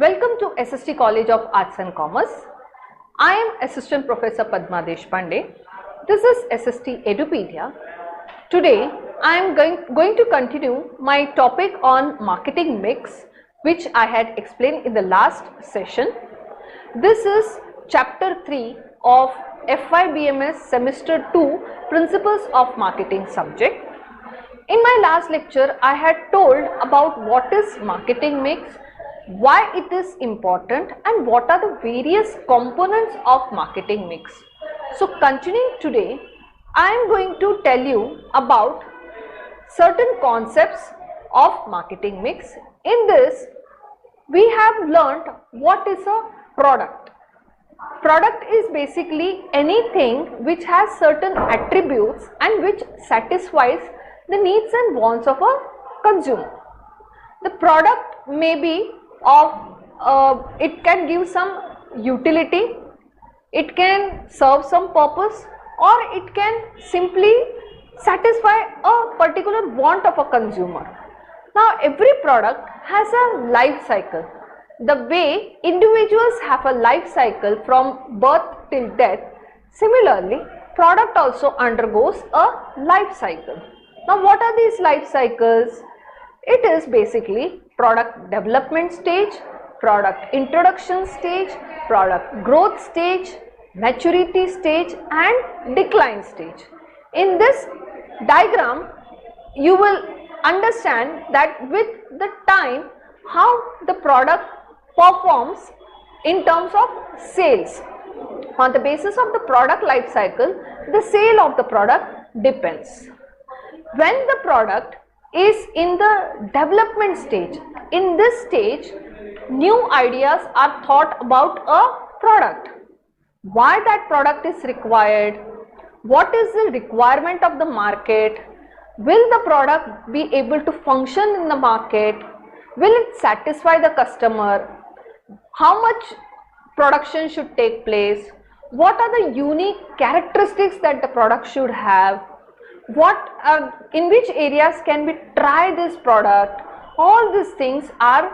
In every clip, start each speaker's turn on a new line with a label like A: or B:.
A: Welcome to SST College of Arts and Commerce. I am Assistant Professor Padma Deshpande. This is SST Edupedia. Today I am going to continue my topic on marketing mix, which I had explained in the last session. This is chapter 3 of FYBMS semester 2 Principles of Marketing subject. In my last lecture, I had told about what is marketing mix, why it is important, and what are the various components of marketing mix. So continuing today, I am going to tell you about certain concepts of marketing mix. In this, we have learnt what is a product. Product is basically anything which has certain attributes and which satisfies the needs and wants of a consumer. The product may be of, it can give some utility, it can serve some purpose, or it can simply satisfy a particular want of a consumer. Now every product has a life cycle. The way individuals have a life cycle from birth till death, similarly product also undergoes a life cycle. Now what are these life cycles? It is basically product development stage, product introduction stage, product growth stage, maturity stage, and decline stage. In this diagram, you will understand that with the time how the product performs in terms of sales. On the basis of the product life cycle, the sale of the product depends. When the product is in the development stage, in this stage, new ideas are thought about a product. Why that product is required? What is the requirement of the market? Will the product be able to function in the market? Will it satisfy the customer? How much production should take place? What are the unique characteristics that the product should have? In which areas can we try this product? All these things are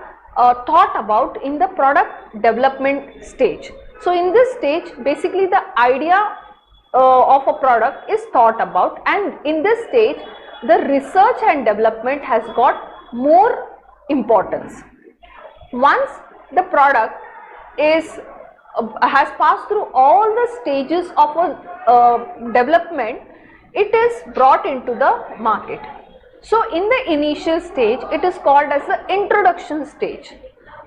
A: thought about in the product development stage. So in this stage, basically the idea of a product is thought about, and in this stage the research and development has got more importance. Once the product has passed through all the stages of a development, it is brought into the market. So in the initial stage, it is called as the introduction stage.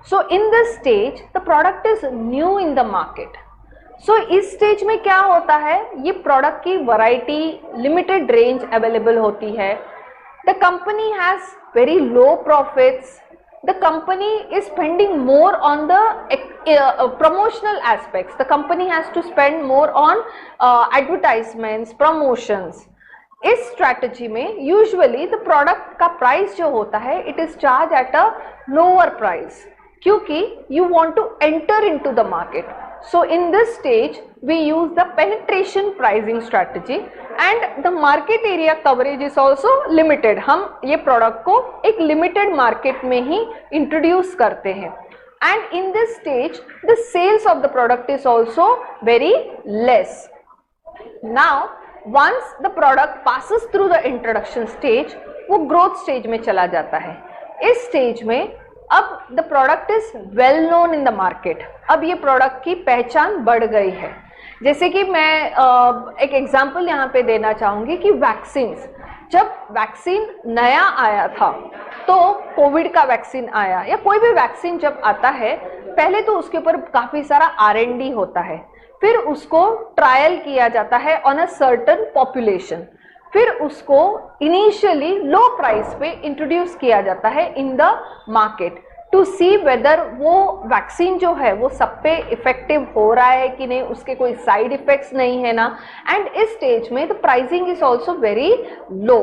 A: So in this stage, the product is new in the market. So इस stage में क्या होता है, ये product की variety limited range available होती है. The company has very low profits. The company is spending more on the promotional aspects. The company has to spend more on advertisements, promotions. इस strategy में usually the product का price जो होता है, it is charged at a lower price, क्योंकि you want to enter into the market. So in this stage we use the penetration pricing strategy, and the market area coverage is also limited. हम ये product को एक limited market में ही introduce करते हैं, and in this stage the sales of the product is also very less. Now once the product passes through the introduction stage, वो growth stage में चला जाता है. इस stage में अब the product is well known in the market. अब ये product की पहचान बढ़ गई है. जैसे कि मैं एक एग्जाम्पल यहाँ पे देना चाहूँगी कि वैक्सीन्स, जब वैक्सीन नया आया था, तो कोविड का वैक्सीन आया या कोई भी वैक्सीन जब आता है, पहले तो उसके ऊपर काफ़ी सारा R&D होता है, फिर उसको ट्रायल किया जाता है ऑन अ सर्टन पॉपुलेशन, फिर उसको इनिशियली लो प्राइस पे इंट्रोड्यूस किया जाता है in the market to see whether वो वैक्सीन जो है वो सब पे इफेक्टिव हो रहा है कि नहीं, उसके कोई साइड इफेक्ट्स नहीं है ना. एंड इस स्टेज में the pricing is also very low.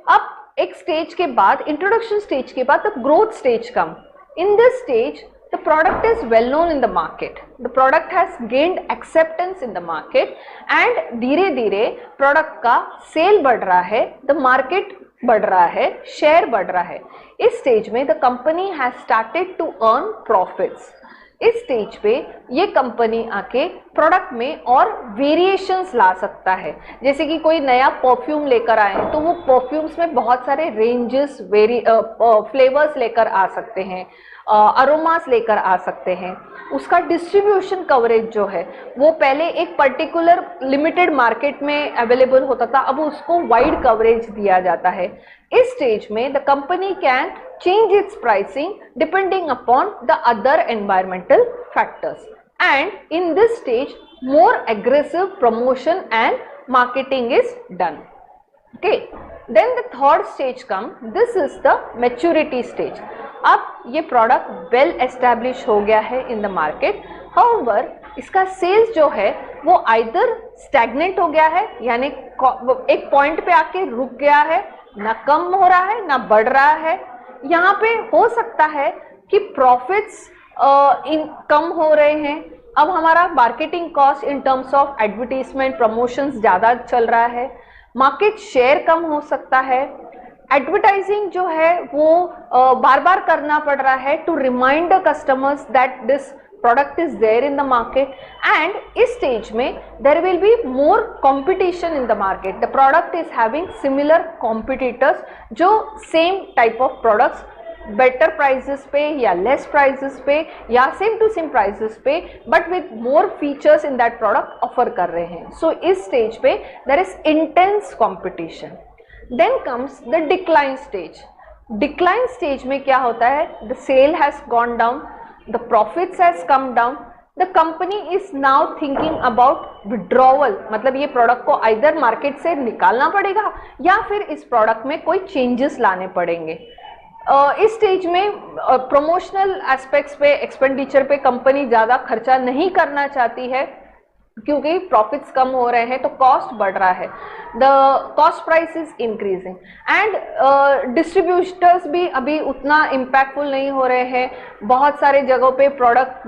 A: अब एक स्टेज के बाद, इंट्रोडक्शन स्टेज के बाद, the growth stage come. In this stage the product is well known in the market, the product has gained acceptance in the market, and धीरे धीरे product का cell बढ़ रहा है, the market बढ़ रहा है, शेयर बढ़ रहा है। इस स्टेज में the company has started to earn profits. इस स्टेज पे ये कंपनी आके प्रोडक्ट में और वेरिएशंस ला सकता है। जैसे कि कोई नया परफ्यूम लेकर आए तो वो परफ्यूम्स में बहुत सारे रेंजेस फ्लेवर्स लेकर आ सकते हैं, अरोमास लेकर आ सकते हैं। उसका डिस्ट्रीब्यूशन कवरेज जो है वो पहले एक पर्टिकुलर लिमिटेड मार्केट में अवेलेबल होता था, अब उसको वाइड कवरेज दिया जाता है। इस स्टेज में the company can change its pricing depending upon the other environmental factors, and in this stage more aggressive promotion and marketing is done. Okay, then the third stage come, this is the maturity stage. अब ये product well established हो गया है in the market, however इसका sales जो है वो either stagnant हो गया है, यानी एक point पे आके रुक गया है, ना कम हो रहा है ना बढ़ रहा है। यहाँ पे हो सकता है कि प्रॉफिट्स कम हो रहे हैं, अब हमारा marketing cost in terms of advertisement promotions ज़्यादा चल रहा है, मार्केट शेयर कम हो सकता है, एडवर्टाइजिंग जो है वो बार बार करना पड़ रहा है to remind the customers that this product is there in the market, and इस stage में there will be more competition in the market. The product is having similar competitors जो same type of products better prices पे या less prices पे या same to same prices पे but with more features in that product offer कर रहे हैं. So इस stage पे there is intense competition. Then comes the decline stage. Decline stage में क्या होता है? The sale has gone down, the profits has come down, the company is now thinking about withdrawal, मतलब ये प्रोडक्ट को either market से निकालना पड़ेगा या फिर इस प्रोडक्ट में कोई चेंजेस लाने पड़ेंगे। इस स्टेज में प्रमोशनल एस्पेक्ट्स पे एक्सपेंडिचर पे कंपनी ज़्यादा खर्चा नहीं करना चाहती है क्योंकि प्रॉफिट्स कम हो रहे हैं तो कॉस्ट बढ़ रहा है, the cost price is increasing, and distributors भी अभी उतना इम्पैक्टफुल नहीं हो रहे हैं, बहुत सारे जगहों पे प्रोडक्ट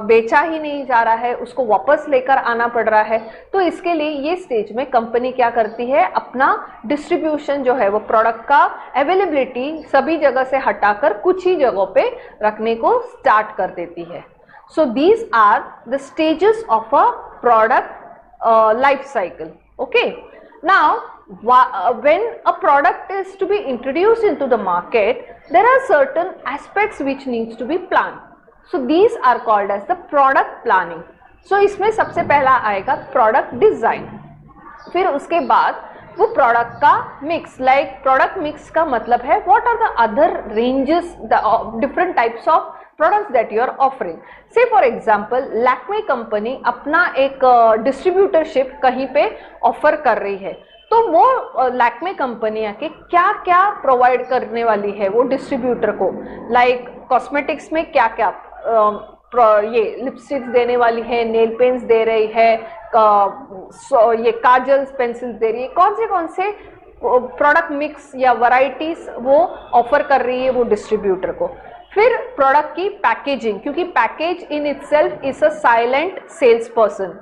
A: बेचा ही नहीं जा रहा है, उसको वापस लेकर आना पड़ रहा है। तो इसके लिए ये स्टेज में कंपनी क्या करती है, अपना डिस्ट्रीब्यूशन जो है वो प्रोडक्ट का अवेलेबिलिटी सभी जगह से हटाकर कुछ ही जगहों पे रखने को स्टार्ट कर देती है। So these are the stages of a product life cycle. Okay. Now, when a product is to be introduced into the market, there are certain aspects which needs to be planned. So these are called as the product planning. So इसमें सबसे पहला आएगा product design. फिर उसके बाद वो product का mix, like product mix का मतलब है what are the other ranges, the different types of products that you are offering. Say for example, Lakme company अपना एक डिस्ट्रीब्यूटरशिप कहीं पे ऑफर कर रही है, तो वो Lakme कंपनी आके क्या क्या प्रोवाइड करने वाली है वो डिस्ट्रीब्यूटर को, लाइक कॉस्मेटिक्स में क्या क्या ये लिपस्टिक्स देने वाली है, नेल पेंट्स दे रही है, ये काजल्स पेंसिल्स दे रही है, कौन से प्रोडक्ट मिक्स या वैरायटीज वो ऑफर कर रही है वो डिस्ट्रीब्यूटर को। फिर प्रोडक्ट की पैकेजिंग, क्योंकि package in itself is a silent sales person,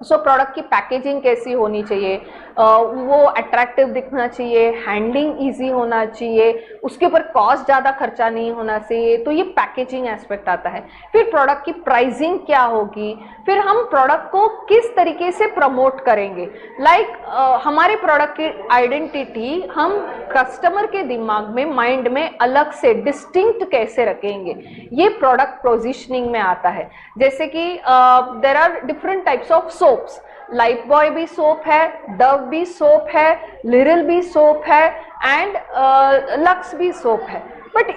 A: so product की पैकेजिंग कैसी होनी चाहिए, वो अट्रैक्टिव दिखना चाहिए, हैंडलिंग इजी होना चाहिए, उसके ऊपर कॉस्ट ज़्यादा खर्चा नहीं होना चाहिए, तो ये पैकेजिंग एस्पेक्ट आता है। फिर प्रोडक्ट की प्राइसिंग क्या होगी, फिर हम प्रोडक्ट को किस तरीके से प्रमोट करेंगे, लाइक हमारे प्रोडक्ट की आइडेंटिटी हम कस्टमर के दिमाग में, माइंड में अलग से डिस्टिंक्ट कैसे रखेंगे, ये प्रोडक्ट पोजिशनिंग में आता है। जैसे कि there are different types of soaps, Lifebuoy भी सोप है, डव भी सोप है, लिरिल भी सोप है, एंड लक्स भी सोप है, बट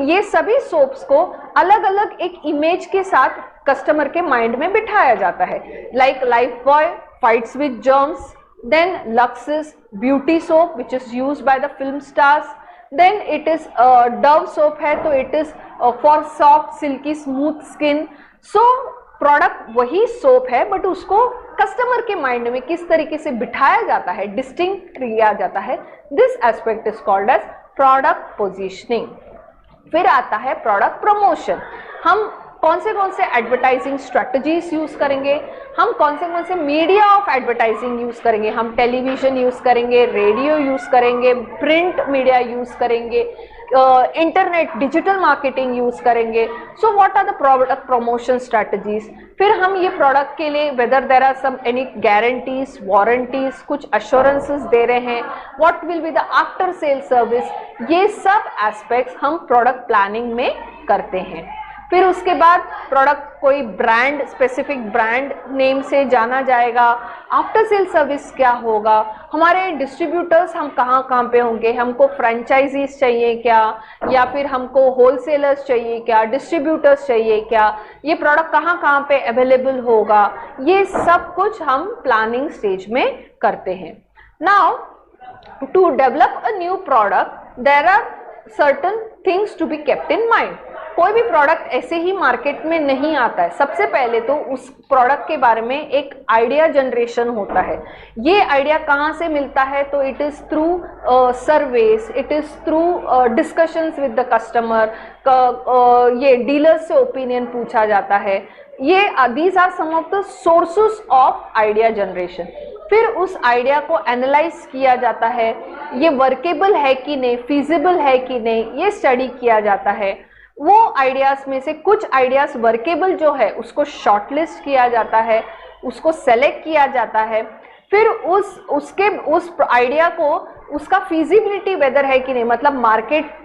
A: ये सभी सोप्स को अलग अलग एक इमेज के साथ कस्टमर के माइंड में बिठाया जाता है, like Lifebuoy fights with germs, then Lux is beauty soap which is used by the film stars, then it is Dove soap है तो it is for soft silky smooth skin. So product वही soap है but उसको customer के mind में किस तरीके से बिठाया जाता है, डिस्टिंक्ट किया जाता है, this aspect is called as product positioning. फिर आता है प्रोडक्ट प्रमोशन। हम कौन से एडवर्टाइजिंग स्ट्रेटजीज यूज करेंगे, हम कौन से मीडिया ऑफ एडवर्टाइजिंग यूज करेंगे, हम टेलीविजन यूज करेंगे, रेडियो यूज करेंगे, प्रिंट मीडिया यूज करेंगे, इंटरनेट डिजिटल मार्केटिंग यूज करेंगे. So what are the product promotion strategies. फिर हम ये प्रोडक्ट के लिए whether there are some any guarantees, warranties, कुछ अश्योरेंसेस दे रहे हैं, what will be the after sale service, ये सब एस्पेक्ट्स हम प्रोडक्ट प्लानिंग में करते हैं. फिर उसके बाद प्रोडक्ट कोई ब्रांड, स्पेसिफिक ब्रांड नेम से जाना जाएगा. आफ्टर सेल सर्विस क्या होगा, हमारे डिस्ट्रीब्यूटर्स हम कहाँ कहाँ पे होंगे, हमको फ्रेंचाइजीज चाहिए क्या, या फिर हमको होलसेलर्स चाहिए क्या, डिस्ट्रीब्यूटर्स चाहिए क्या, ये प्रोडक्ट कहाँ कहाँ पे अवेलेबल होगा, ये सब कुछ हम प्लानिंग स्टेज में करते हैं. Now to develop a new product there are certain things to be kept in mind. कोई भी प्रोडक्ट ऐसे ही मार्केट में नहीं आता है. सबसे पहले तो उस प्रोडक्ट के बारे में एक आइडिया जनरेशन होता है. ये आइडिया कहाँ से मिलता है, तो it is through surveys, it is through discussions with the customer, ये डीलर्स से ओपिनियन पूछा जाता है. ये these are some of the sources of idea generation. फिर उस आइडिया को एनालाइज किया जाता है, ये वर्केबल है कि नहीं, फिजिबल है कि नहीं, ये स्टडी किया जाता है. वो आइडियाज में से कुछ आइडियाज वर्केबल जो है उसको शॉर्टलिस्ट किया जाता है, उसको सेलेक्ट किया जाता है. फिर उस आइडिया को उसका फिजिबिलिटी वेदर है कि नहीं, मतलब मार्केट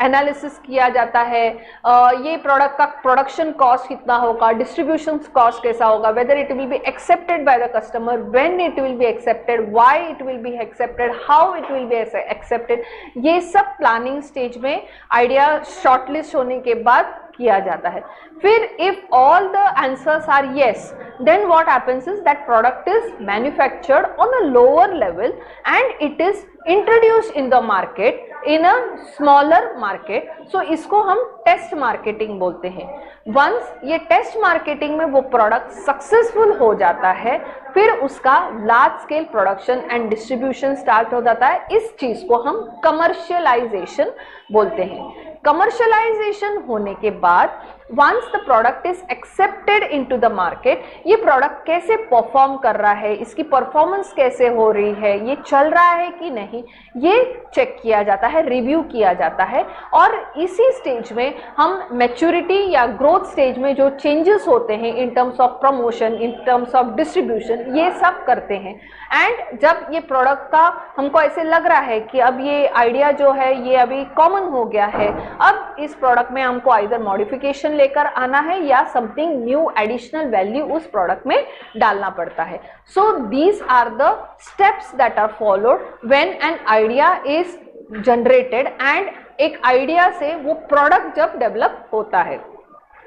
A: एनालिसिस किया जाता है, ये प्रोडक्ट का प्रोडक्शन कॉस्ट कितना होगा, डिस्ट्रीब्यूशन कॉस्ट कैसा होगा, whether it will be accepted by the customer, when it will be accepted, why it will be accepted, how it will be accepted. ये सब प्लानिंग स्टेज में आइडिया शॉर्टलिस्ट होने के बाद किया जाता है. फिर if all the answers are yes, then what happens is that product is manufactured on a lower level and it is introduced in the market in a smaller market. So इसको हम test marketing बोलते हैं. Once ये test marketing में वो product successful हो जाता है, फिर उसका large scale production and distribution start हो जाता है. इस चीज को हम कमर्शियलाइजेशन बोलते हैं. कमर्शियलाइजेशन होने के बाद once the product is accepted into the market, ये प्रोडक्ट कैसे परफॉर्म कर रहा है, इसकी परफॉर्मेंस कैसे हो रही है, ये चल रहा है कि नहीं, ये चेक किया जाता है, रिव्यू किया जाता है. और इसी स्टेज में हम मैच्योरिटी या ग्रोथ स्टेज में जो चेंजेस होते हैं in terms of promotion, in terms of distribution, ये सब करते हैं. एंड जब ये प्रोडक्ट का हमको ऐसे लग रहा है कि अब ये आइडिया जो है ये अभी कॉमन हो गया है, अब इस प्रोडक्ट में हमको आइदर मॉडिफिकेशन लेकर आना है या समथिंग न्यू एडिशनल वैल्यू उस प्रोडक्ट में डालना पड़ता है. So these are the steps that are followed when an idea is generated and एक आइडिया से वो प्रोडक्ट जब डेवलप होता है.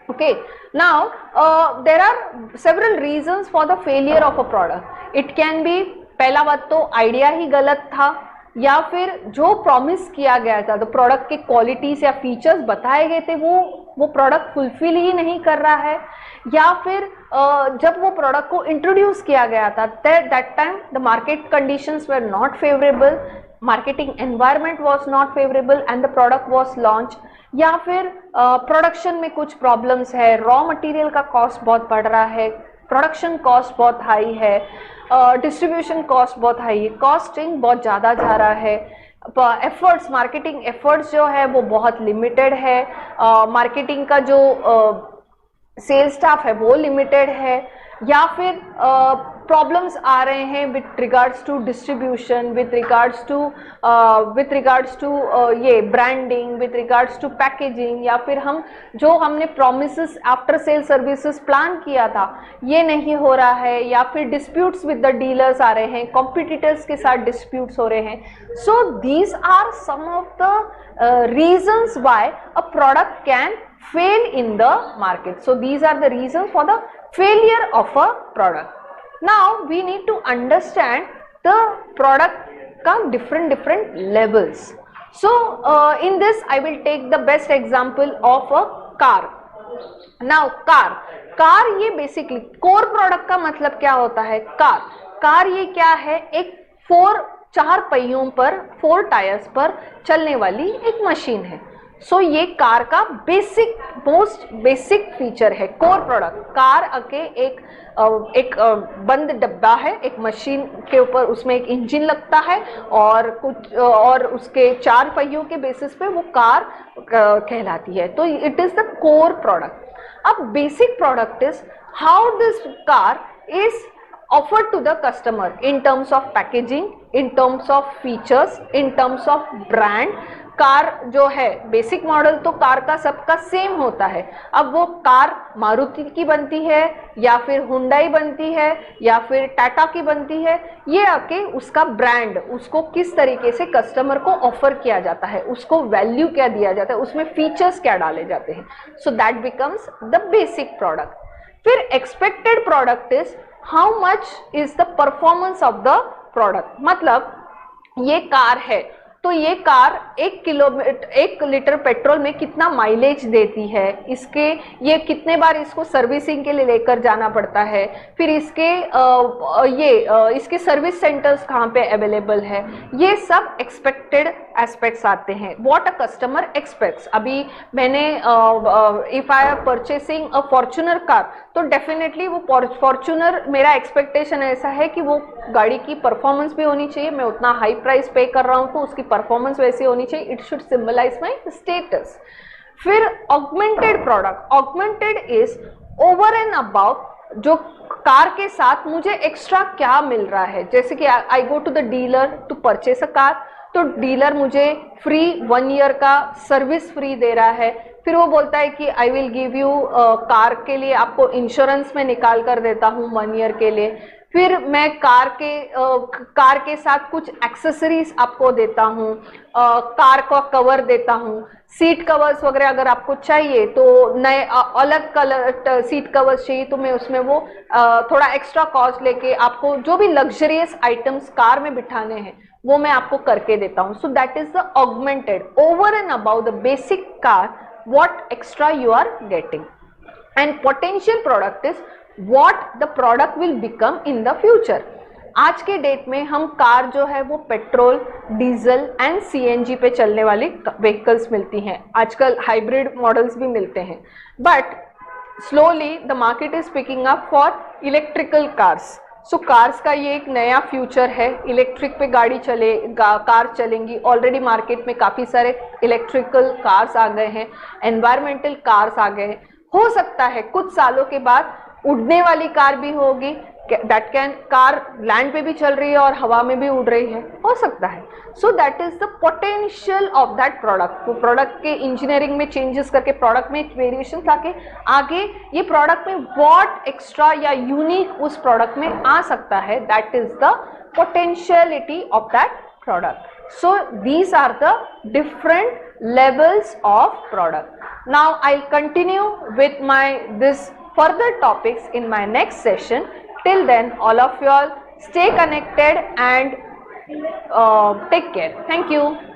A: Okay, now there are several reasons for the failure of a product. It can be, पहला बात तो idea ही गलत था, या फिर जो प्रॉमिस किया गया था, तो प्रोडक्ट के क्वालिटीज या फीचर्स बताए गए थे वो प्रोडक्ट फुलफिल ही नहीं कर रहा है, या फिर जब वो प्रोडक्ट को इंट्रोड्यूस किया गया था that time the market conditions were not favourable, marketing environment was not favourable and the product was launch. या फिर प्रोडक्शन में कुछ प्रॉब्लम्स है, रॉ मटेरियल का कॉस्ट बहुत बढ़ रहा है, प्रोडक्शन कॉस्ट बहुत हाई है, डिस्ट्रीब्यूशन कॉस्ट बहुत हाई है, कॉस्टिंग बहुत ज़्यादा जा रहा है, एफर्ट्स, मार्केटिंग एफर्ट्स जो है वो बहुत लिमिटेड है, मार्केटिंग का जो सेल्स स्टाफ है वो लिमिटेड है, या फिर प्रॉब्लम्स आ रहे हैं with regards to distribution, with regards to ये branding, with regards to packaging, या फिर हमने promises after sale services plan किया था ये नहीं हो रहा है, या फिर डिस्प्यूट्स विद द डीलर्स आ रहे हैं, कॉम्पिटिटर्स के साथ डिस्प्यूट्स हो रहे हैं. So these are some of the reasons why a product can fail in the market. So these are the reasons for the failure of a product. Now we need to understand the product ka different levels. So in this I will take the best example of a car. Now car ये basically core product का मतलब क्या होता है, car ये क्या है, एक चार पहियों पर, 4 टायर्स पर चलने वाली एक मशीन है. सो ये कार का मोस्ट बेसिक फीचर है, कोर प्रोडक्ट। कार आके एक बंद डब्बा है, एक मशीन के ऊपर, उसमें एक इंजन लगता है और कुछ और उसके 4 पहियों के बेसिस पे वो कार कहलाती है। तो it is the core product. अब basic product is how this car is offered to the customer in terms of packaging, in terms of features, in terms of brand। Car जो है basic model तो car का सबका same होता है। अब वो कार मारुति की बनती है या फिर हुंडई बनती है या फिर टाटा की बनती है, ये आके उसका ब्रांड, उसको किस तरीके से कस्टमर को ऑफर किया जाता है, उसको वैल्यू क्या दिया जाता है, उसमें फीचर्स क्या डाले जाते हैं। So that becomes the basic product. फिर expected product is how much is the performance of the product. मतलब ये कार है तो ये कार 1 लीटर पेट्रोल में कितना माइलेज देती है, इसके ये कितने बार इसको सर्विसिंग के लिए लेकर जाना पड़ता है, फिर इसके सर्विस सेंटर्स कहाँ पे अवेलेबल है, ये सब एक्सपेक्टेड एस्पेक्ट्स आते हैं। What a customer aspects. अभी मैंने if I R purchasing a Fortuner car तो डेफिनेटली वो फॉर्च्यूनर, मेरा एक्सपेक्टेशन ऐसा है कि वो गाड़ी की परफॉर्मेंस भी होनी चाहिए, मैं उतना हाई प्राइस पे कर रहा हूँ तो उसकी परफॉर्मेंस वैसी होनी चाहिए, it should symbolize my status. फिर augmented product. Augmented is over and about, जो कार के साथ मुझे एक्स्ट्रा क्या मिल रहा है। जैसे कि I go to the dealer to purchase a car, तो डीलर मुझे फ्री 1 ईयर का सर्विस फ्री दे रहा है। फिर वो बोलता है कि I will give you car के लिए आपको इंश्योरेंस में निकाल कर देता हूँ 1 ईयर के लिए। फिर मैं कार के साथ कुछ एक्सेसरीज आपको देता हूँ, कार का कवर देता हूँ, सीट कवर्स वगैरह अगर आपको चाहिए तो नए अलग कलर सीट कवर्स चाहिए तो मैं उसमें वो थोड़ा एक्स्ट्रा कॉस्ट लेके आपको जो भी लग्जरियस आइटम्स कार में बिठाने हैं वो मैं आपको करके देता हूँ। सो that is the augmented, over and about the basic car, what extra you are getting। and potential product is what the product will become in the future। आज के डेट में हम कार जो है वो पेट्रोल, डीजल एंड सीएनजी पे चलने वाली व्हीकल्स मिलती हैं। आजकल हाइब्रिड मॉडल्स भी मिलते हैं, but slowly the market is picking up for electrical cars. So cars का ये एक नया फ्यूचर है, इलेक्ट्रिक पे कार चलेंगी। ऑलरेडी मार्केट में काफ़ी सारे इलेक्ट्रिकल कार्स आ गए हैं, एनवायरमेंटल कार्स आ गए हैं। हो सकता है कुछ सालों के बाद उड़ने वाली कार भी होगी, दैट कैन कार लैंड पे भी चल रही है और हवा में भी उड़ रही है, हो सकता है। So that is the potential of that product. वो प्रोडक्ट के इंजीनियरिंग में चेंजेस करके प्रोडक्ट में वेरिएशन लाके आगे ये प्रोडक्ट में व्हाट एक्स्ट्रा या यूनिक उस प्रोडक्ट में आ सकता है, that is the potentiality of that product. So these are the different levels of product। now I'll continue with this further topics in my next session। till then all of you all stay connected and take care। thank you।